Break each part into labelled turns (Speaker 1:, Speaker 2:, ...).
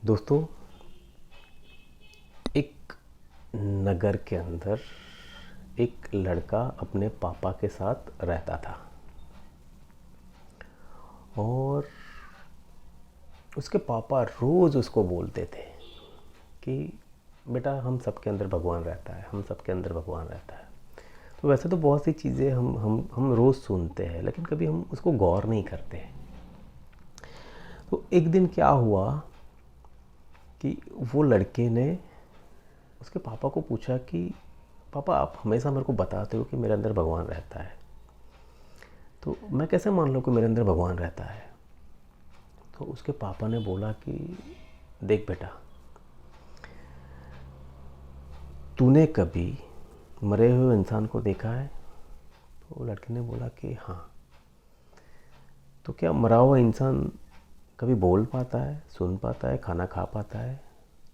Speaker 1: दोस्तों, एक नगर के अंदर एक लड़का अपने पापा के साथ रहता था और उसके पापा रोज़ उसको बोलते थे कि बेटा, हम सबके अंदर भगवान रहता है, हम सबके अंदर भगवान रहता है। तो वैसे तो बहुत सी चीज़ें हम रोज़ सुनते हैं, लेकिन कभी हम उसको गौर नहीं करते। तो एक दिन क्या हुआ कि वो लड़के ने उसके पापा को पूछा कि पापा, आप हमेशा मेरे को बताते हो कि मेरे अंदर भगवान रहता है, तो मैं कैसे मान लूँ कि मेरे अंदर भगवान रहता है। तो उसके पापा ने बोला कि देख बेटा, तूने कभी मरे हुए इंसान को देखा है? तो लड़के ने बोला कि हाँ। तो क्या मरा हुआ इंसान कभी बोल पाता है, सुन पाता है, खाना खा पाता है?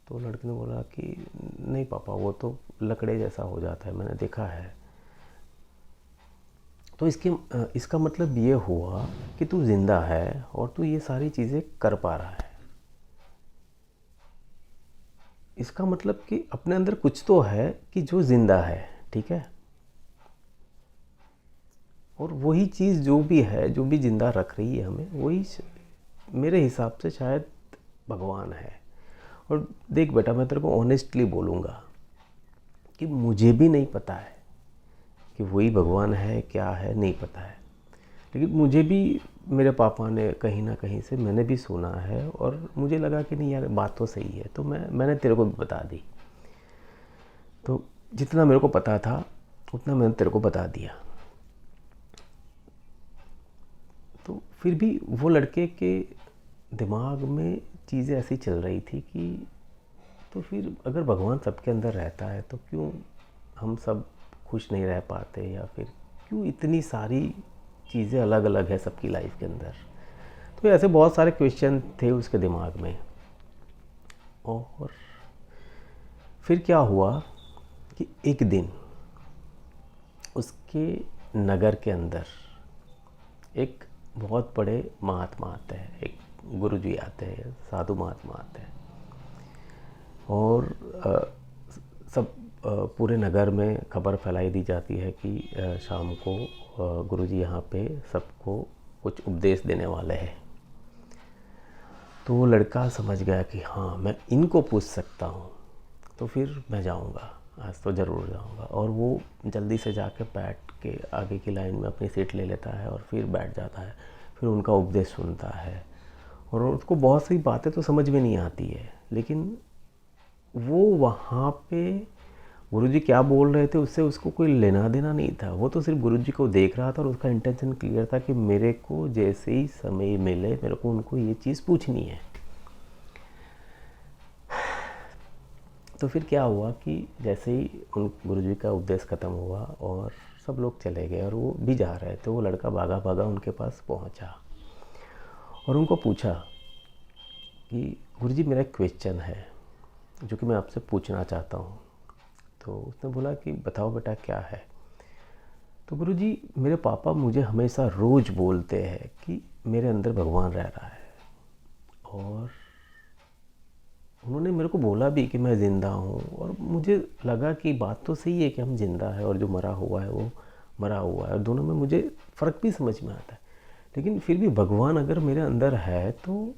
Speaker 1: तो लड़के ने बोला कि नहीं पापा, वो तो लकड़े जैसा हो जाता है, मैंने देखा है। तो इसका मतलब ये हुआ कि तू जिंदा है और तू ये सारी चीज़ें कर पा रहा है। इसका मतलब कि अपने अंदर कुछ तो है कि जो जिंदा है, ठीक है। और वही चीज़ जो भी है, जो भी जिंदा रख रही है हमें, वही मेरे हिसाब से शायद भगवान है। और देख बेटा, मैं तेरे को ऑनेस्टली बोलूँगा कि मुझे भी नहीं पता है कि वही भगवान है, क्या है, नहीं पता है। लेकिन मुझे भी मेरे पापा ने कहीं ना कहीं से मैंने भी सुना है और मुझे लगा कि नहीं यार, बात तो सही है, तो मैंने तेरे को भी बता दी। तो जितना मेरे को पता था उतना मैंने तेरे को बता दिया। तो फिर भी वो लड़के के दिमाग में चीज़ें ऐसी चल रही थी कि तो फिर अगर भगवान सबके अंदर रहता है तो क्यों हम सब खुश नहीं रह पाते, या फिर क्यों इतनी सारी चीज़ें अलग अलग है सबकी लाइफ के अंदर। तो ऐसे बहुत सारे क्वेश्चन थे उसके दिमाग में। और फिर क्या हुआ कि एक दिन उसके नगर के अंदर एक बहुत बड़े महात्मा आते हैं, एक गुरुजी आते हैं, साधु महात्मा आते हैं। और सब पूरे नगर में खबर फैलाई दी जाती है कि शाम को गुरुजी यहाँ पे सबको कुछ उपदेश देने वाले हैं। तो वो लड़का समझ गया कि हाँ, मैं इनको पूछ सकता हूँ, तो फिर मैं जाऊँगा, आज तो ज़रूर जाऊँगा। और वो जल्दी से जाके बैठ के आगे की लाइन में अपनी सीट ले लेता है और फिर बैठ जाता है। फिर उनका उपदेश सुनता है और उसको बहुत सी बातें तो समझ में नहीं आती है, लेकिन वो वहाँ पे गुरुजी क्या बोल रहे थे उससे उसको कोई लेना देना नहीं था। वो तो सिर्फ गुरुजी को देख रहा था और उसका इंटेंशन क्लियर था कि मेरे को जैसे ही समय मिले मेरे को उनको ये चीज़ पूछनी है। तो फिर क्या हुआ कि जैसे ही उन गुरुजी का उपदेश ख़त्म हुआ और सब लोग चले गए और वो भी जा रहे थे, वो लड़का भागा भागा उनके पास पहुंचा और उनको पूछा कि गुरुजी, मेरा एक क्वेश्चन है जो कि मैं आपसे पूछना चाहता हूँ। तो उसने बोला कि बताओ बेटा, क्या है? तो गुरुजी, मेरे पापा मुझे हमेशा रोज़ बोलते हैं कि मेरे अंदर भगवान रह रहा है, और उन्होंने मेरे को बोला भी कि मैं ज़िंदा हूँ, और मुझे लगा कि बात तो सही है कि हम ज़िंदा है और जो मरा हुआ है वो मरा हुआ है, और दोनों में मुझे फ़र्क भी समझ में आता है। लेकिन फिर भी भगवान अगर मेरे अंदर है तो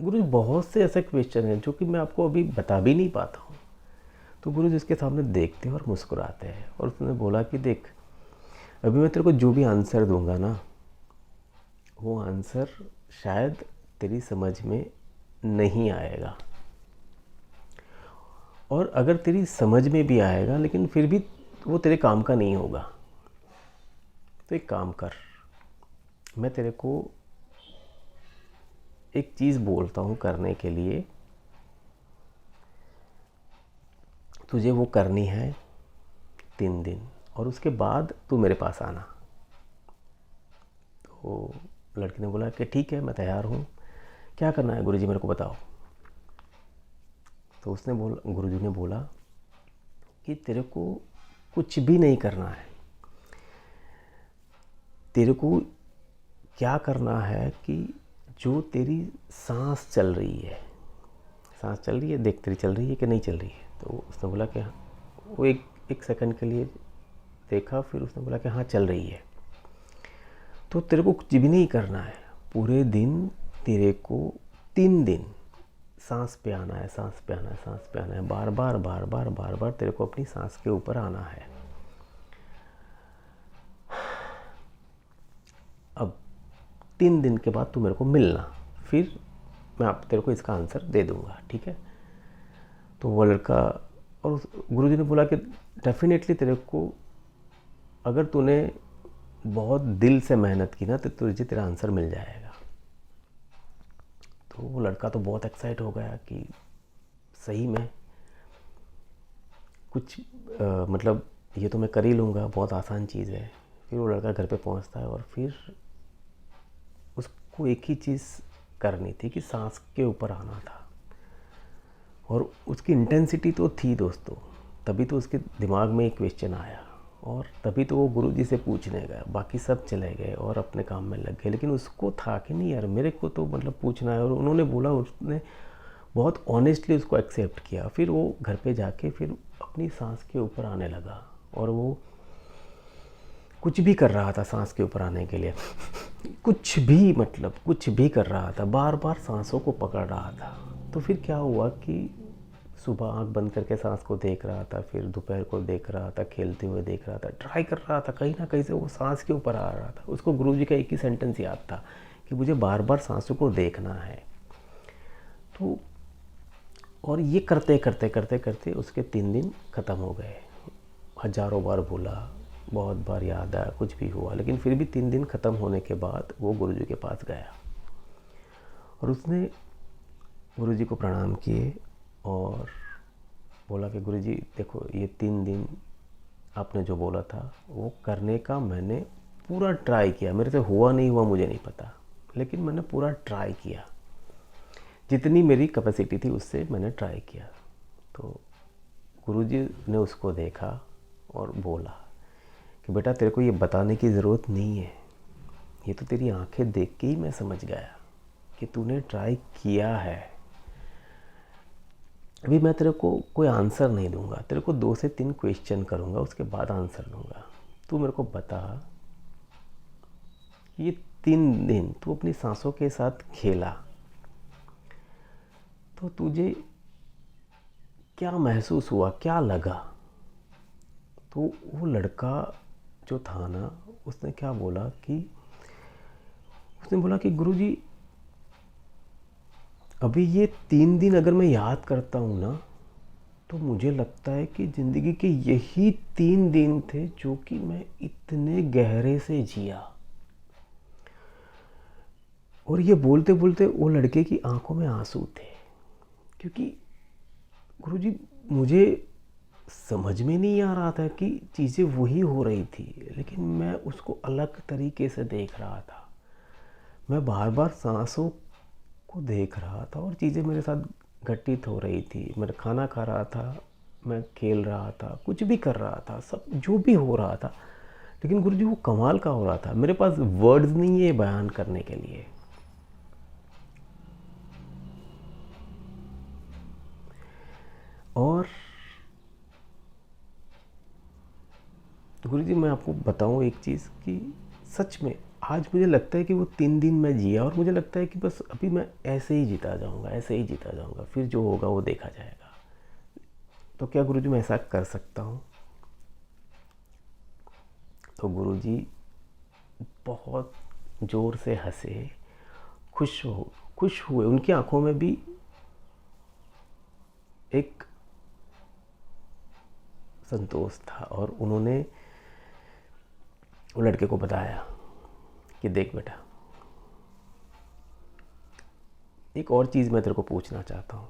Speaker 1: गुरु, बहुत से ऐसे क्वेश्चन हैं जो कि मैं आपको अभी बता भी नहीं पाता हूँ। तो गुरु जी इसके सामने देखते हैं और मुस्कुराते हैं, और उसने बोला कि देख, अभी मैं तेरे को जो भी आंसर दूंगा ना, वो आंसर शायद तेरी समझ में नहीं आएगा, और अगर तेरी समझ में भी आएगा लेकिन फिर भी वो तेरे काम का नहीं होगा। तो एक काम कर, मैं तेरे को एक चीज़ बोलता हूँ करने के लिए, तुझे वो करनी है 3 दिन, और उसके बाद तू मेरे पास आना। तो लड़की ने बोला कि ठीक है, मैं तैयार हूँ। क्या करना है गुरुजी, मेरे को बताओ। तो उसने गुरुजी ने बोला कि तेरे को कुछ भी नहीं करना है। तेरे को क्या करना है कि जो तेरी सांस चल रही है, सांस चल रही है, देख तेरी चल रही है कि नहीं चल रही है। तो उसने बोला कि हाँ। वो एक सेकंड के लिए देखा, फिर उसने बोला कि हाँ चल रही है। तो तेरे को कुछ भी नहीं करना है, पूरे दिन तेरे को 3 दिन सांस पे आना है, सांस पे आना है, सांस पे आना है, बार बार बार बार बार बार तेरे को अपनी सांस के ऊपर आना है। अब 3 दिन के बाद तू मेरे को मिलना, फिर मैं आप तेरे को इसका आंसर दे दूंगा, ठीक है। तो वो लड़का, और गुरुजी ने बोला कि डेफिनेटली तेरे को, अगर तूने बहुत दिल से मेहनत की ना तो तुझे तेरा आंसर मिल जाएगा। तो वो लड़का तो बहुत एक्साइट हो गया कि सही में कुछ मतलब ये तो मैं कर ही लूँगा, बहुत आसान चीज़ है। फिर वो लड़का घर पे पहुंचता है और फिर उसको एक ही चीज़ करनी थी कि सांस के ऊपर आना था। और उसकी इंटेंसिटी तो थी दोस्तों, तभी तो उसके दिमाग में एक क्वेश्चन आया और तभी तो वो गुरुजी से पूछने गया। बाकी सब चले गए और अपने काम में लग गए, लेकिन उसको था कि नहीं यार मेरे को तो मतलब पूछना है। और उन्होंने बोला, उसने बहुत ऑनेस्टली उसको एक्सेप्ट किया। फिर वो घर पे जाके फिर अपनी सांस के ऊपर आने लगा और वो कुछ भी कर रहा था सांस के ऊपर आने के लिए, कुछ भी, मतलब कुछ भी कर रहा था, बार बार सांसों को पकड़ रहा था। तो फिर क्या हुआ कि सुबह आंख बंद करके सांस को देख रहा था, फिर दोपहर को देख रहा था, खेलते हुए देख रहा था, ट्राई कर रहा था, कहीं ना कहीं से वो सांस के ऊपर आ रहा था। उसको गुरुजी का एक ही सेंटेंस याद था कि मुझे बार बार सांसों को देखना है। तो और ये करते करते करते करते उसके 3 दिन ख़त्म हो गए। हज़ारों बार बोला, बहुत बार याद आया, कुछ भी हुआ, लेकिन फिर भी 3 दिन ख़त्म होने के बाद वो गुरुजी के पास गया और उसने गुरुजी को प्रणाम किए और बोला कि गुरुजी देखो, ये 3 दिन आपने जो बोला था वो करने का मैंने पूरा ट्राई किया। मेरे से हुआ नहीं हुआ मुझे नहीं पता, लेकिन मैंने पूरा ट्राई किया, जितनी मेरी कैपेसिटी थी उससे मैंने ट्राई किया। तो गुरुजी ने उसको देखा और बोला कि बेटा तेरे को ये बताने की ज़रूरत नहीं है, ये तो तेरी आंखें देख के ही मैं समझ गया कि तूने ट्राई किया है। अभी मैं तेरे को कोई आंसर नहीं दूंगा, तेरे को 2 से 3 क्वेश्चन करूंगा, उसके बाद आंसर दूंगा। तू मेरे को बता, ये 3 दिन तू अपनी सांसों के साथ खेला तो तुझे क्या महसूस हुआ, क्या लगा? तो वो लड़का जो था ना, उसने क्या बोला कि उसने बोला कि गुरुजी अभी ये 3 दिन अगर मैं याद करता हूँ ना तो मुझे लगता है कि ज़िंदगी के यही 3 दिन थे जो कि मैं इतने गहरे से जिया। और ये बोलते बोलते वो लड़के की आंखों में आंसू थे, क्योंकि गुरुजी मुझे समझ में नहीं आ रहा था कि चीज़ें वही हो रही थी, लेकिन मैं उसको अलग तरीके से देख रहा था। मैं बार बार सांसों को देख रहा था और चीज़ें मेरे साथ घटित हो रही थी। मैं खाना खा रहा था, मैं खेल रहा था, कुछ भी कर रहा था, सब जो भी हो रहा था, लेकिन गुरुजी वो कमाल का हो रहा था। मेरे पास वर्ड्स नहीं है बयान करने के लिए। और गुरुजी मैं आपको बताऊं एक चीज़ कि सच में आज मुझे लगता है कि वो 3 दिन मैं जिया और मुझे लगता है कि बस अभी मैं ऐसे ही जीता जाऊंगा, ऐसे ही जीता जाऊंगा, फिर जो होगा वो देखा जाएगा। तो क्या गुरुजी मैं ऐसा कर सकता हूँ? तो गुरुजी बहुत ज़ोर से हंसे, खुश हुए। उनकी आंखों में भी एक संतोष था और उन्होंने वो लड़के को बताया कि देख बेटा, एक और चीज़ मैं तेरे को पूछना चाहता हूँ।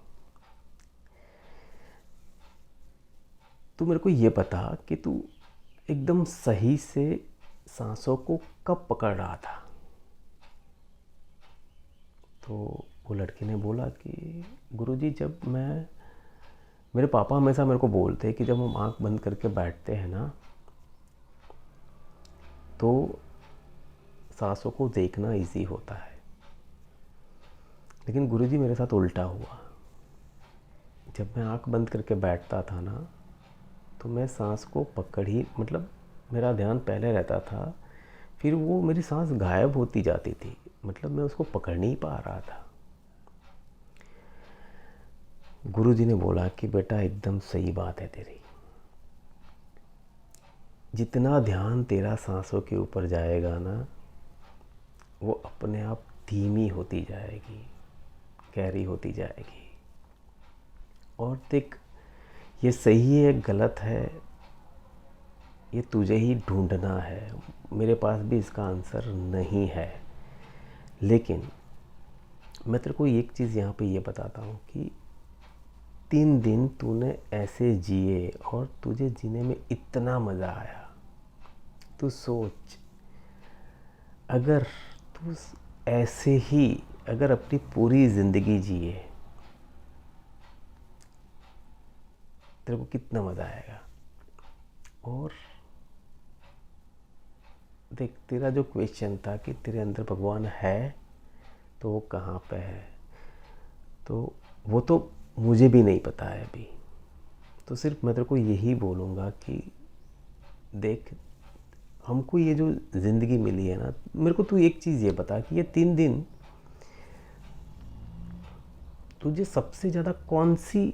Speaker 1: तू मेरे को ये बता कि तू एकदम सही से सांसों को कब पकड़ रहा था? तो वो लड़के ने बोला कि गुरुजी जब मेरे पापा हमेशा मेरे को बोलते हैं कि जब हम आंख बंद करके बैठते हैं ना तो सांसों को देखना इजी होता है, लेकिन गुरुजी मेरे साथ उल्टा हुआ। जब मैं आंख बंद करके बैठता था ना, तो मैं सांस को पकड़ ही, मतलब मेरा ध्यान पहले रहता था, फिर वो मेरी सांस गायब होती जाती थी, मतलब मैं उसको पकड़ नहीं पा रहा था। गुरुजी ने बोला कि बेटा एकदम सही बात है तेरी, जितना ध्यान तेरा सांसों के ऊपर जाएगा ना, वो अपने आप धीमी होती जाएगी, गहरी होती जाएगी। और देख, ये सही है गलत है, ये तुझे ही ढूंढना है। मेरे पास भी इसका आंसर नहीं है, लेकिन मैं तेरे को एक चीज़ यहाँ पे ये बताता हूँ कि 3 दिन तूने ऐसे जिए और तुझे जीने में इतना मज़ा आया। तू सोच, अगर तू ऐसे ही अगर अपनी पूरी ज़िंदगी जिए, तेरे को कितना मज़ा आएगा। और देख, तेरा जो क्वेश्चन था कि तेरे अंदर भगवान है तो वो कहाँ पे है, तो वो तो मुझे भी नहीं पता है अभी। तो सिर्फ मैं तेरे को यही बोलूँगा कि देख, हमको ये जो ज़िंदगी मिली है ना, मेरे को तू एक चीज़ ये बता कि ये 3 दिन तुझे सबसे ज़्यादा कौन सी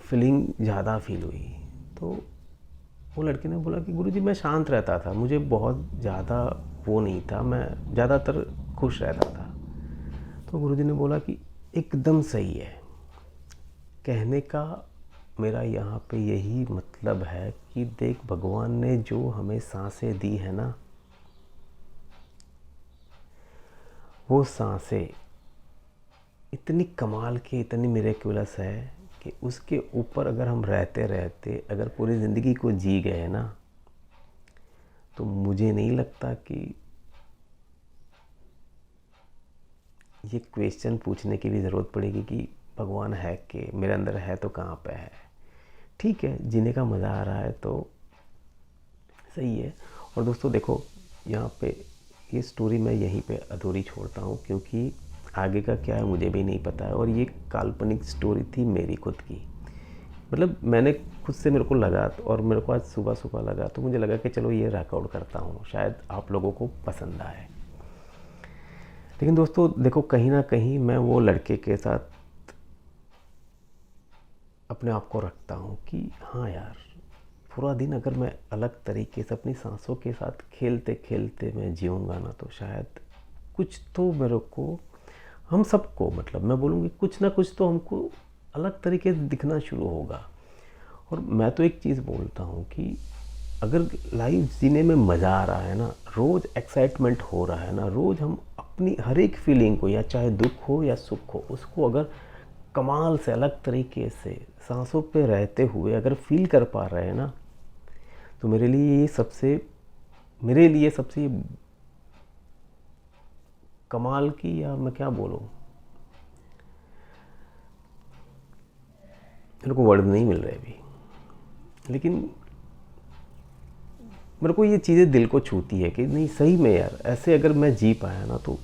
Speaker 1: फीलिंग ज़्यादा फील हुई। तो वो लड़के ने बोला कि गुरुजी मैं शांत रहता था, मुझे बहुत ज़्यादा वो नहीं था, मैं ज़्यादातर खुश रहता था। तो गुरुजी ने बोला कि एकदम सही है। कहने का मेरा यहाँ पे यही मतलब है कि देख, भगवान ने जो हमें सांसें दी है ना, वो सांसें इतनी कमाल की, इतनी मिरेक्युलस है कि उसके ऊपर अगर हम रहते रहते अगर पूरी ज़िंदगी को जी गए ना, तो मुझे नहीं लगता कि ये क्वेश्चन पूछने की भी ज़रूरत पड़ेगी कि भगवान है कि मेरे अंदर है तो कहाँ पे है। ठीक है, जीने का मज़ा आ रहा है तो सही है। और दोस्तों देखो, यहाँ पे ये स्टोरी मैं यहीं पे अधूरी छोड़ता हूँ, क्योंकि आगे का क्या है मुझे भी नहीं पता है। और ये काल्पनिक स्टोरी थी मेरी खुद की, मतलब मैंने खुद से, मेरे को लगा, और मेरे को आज सुबह सुबह लगा, तो मुझे लगा कि चलो ये रिकॉर्ड करता हूँ, शायद आप लोगों को पसंद आए। लेकिन दोस्तों देखो, कहीं ना कहीं मैं वो लड़के के साथ अपने आप को रखता हूँ कि हाँ यार, पूरा दिन अगर मैं अलग तरीके से अपनी सांसों के साथ खेलते खेलते मैं जीऊँगा ना, तो शायद कुछ तो मेरे को, हम सबको, मतलब मैं बोलूँगी कुछ ना कुछ तो हमको अलग तरीके से दिखना शुरू होगा। और मैं तो एक चीज़ बोलता हूँ कि अगर लाइफ जीने में मज़ा आ रहा है ना, रोज़ एक्साइटमेंट हो रहा है ना, रोज़ हम अपनी हर एक फीलिंग को, या चाहे दुख हो या सुख हो, उसको अगर कमाल से अलग तरीके से सांसों पे रहते हुए अगर फील कर पा रहे हैं ना, तो मेरे लिए सबसे कमाल की, या मैं क्या बोलूँ, मेरे को वर्ड नहीं मिल रहे अभी, लेकिन मेरे को ये चीज़ें दिल को छूती है कि नहीं, सही में यार, ऐसे अगर मैं जी पाया ना, तो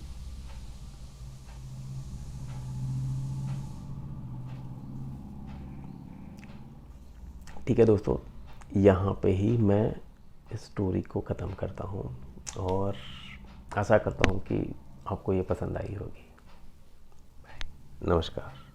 Speaker 1: ठीक है दोस्तों, यहाँ पे ही मैं इस स्टोरी को ख़त्म करता हूँ, और आशा करता हूँ कि आपको ये पसंद आई होगी। नमस्कार।